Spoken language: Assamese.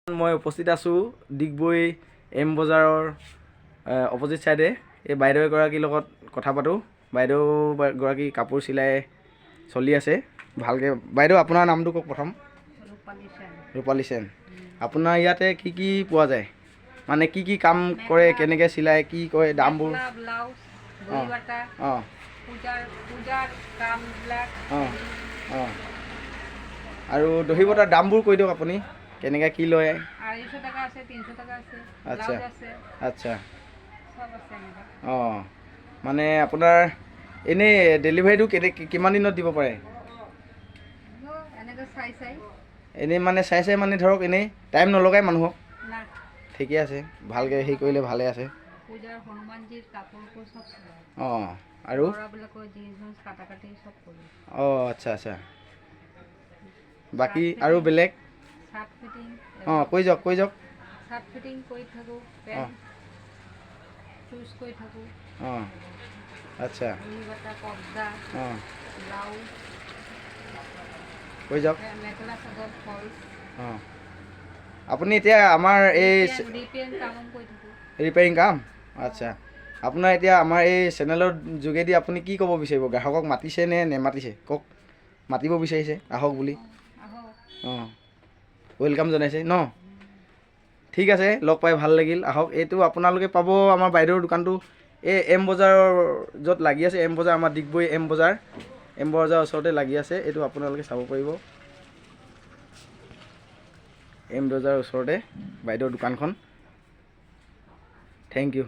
মই উপস্থিত আছোঁ ডিগবৈ এম বজাৰৰ অপজিট চাইডে। এই বাইদেউ এগৰাকীৰ লগত কথা পাতোঁ। বাইদেউ গৰাকী কাপোৰ চিলাই চলি আছে ভালকৈ। বাইদেউ আপোনাৰ নামটো কওক প্ৰথম। ৰূপালী সেন। আপোনাৰ ইয়াতে কি কি পোৱা যায়, মানে কি কি কাম কৰে, কেনেকৈ চিলাই, কি কৰে, দামবোৰ? অঁ অঁ অঁ অঁ আৰু দহি বটাৰ দামবোৰ কৈ দিয়ক আপুনি, কেনেকৈ কি লয়? 250 টাকা আছে, 300 টাকা আছে, আচ্ছা ব্লাউজ আছে, আচ্ছা সব আছে এনেকা। অঁ মানে আপোনাৰ এনেই ডেলিভাৰীটো কিমান দিনত দিব পাৰে? এনেকৈ চাই এনেই মানে চাই মানে ধৰক এনেই টাইম নলগায় মানুহক? না, ঠিকে আছে, ভালকৈ হেৰি কৰিলে ভালে আছে। পূজাৰ হনুমানজিৰ কাপোৰবোৰ চব চিলাই। অঁ আৰু ল'ৰাবিলাকৰ জিন্স কাটা কাটি চব কৰি। অঁ আচ্ছা আচ্ছা। বাকী আৰু বেলেগ? Shirt fitting. অঁ কৈ যাওক। চাৰ্ট ফিটিং কৰি থাকোঁ, অঁ পেণ্ট চুজ কৰি থাকোঁ। অঁ আচ্ছা বটা কব্জা, অঁ ব্লাউজ, কৈ যাওক। মেখেলা চাদৰ ফলছ। অঁ আপুনি এতিয়া আমাৰ এই ৰিপেয়াৰিং কাম কৰি থাকোঁ। ৰিপেয়াৰিং কাম? আচ্ছা। আপোনাৰ এতিয়া আমাৰ এই চেনেলৰ যোগেদি আপুনি কি ক'ব বিচাৰিব? গ্ৰাহকক মাতিছে নে নেমাতিছে কওক। মাতিব বিচাৰিছে আহক বুলি। অঁ ৱেলকাম জনাইছে ন? ঠিক আছে, লগ পাই ভাল লাগিল। আহক। এইটো আপোনালোকে পাব আমাৰ বাইদেউৰ দোকানটো এই এম বজাৰৰ য'ত লাগি আছে। এম বজাৰ আমাৰ ডিগবৈ এম বজাৰৰ ওচৰতে লাগি আছে। এইটো আপোনালোকে চাব পাৰিব। এম বজাৰৰ ওচৰতে বাইদেউৰ দোকানখন। Thank U.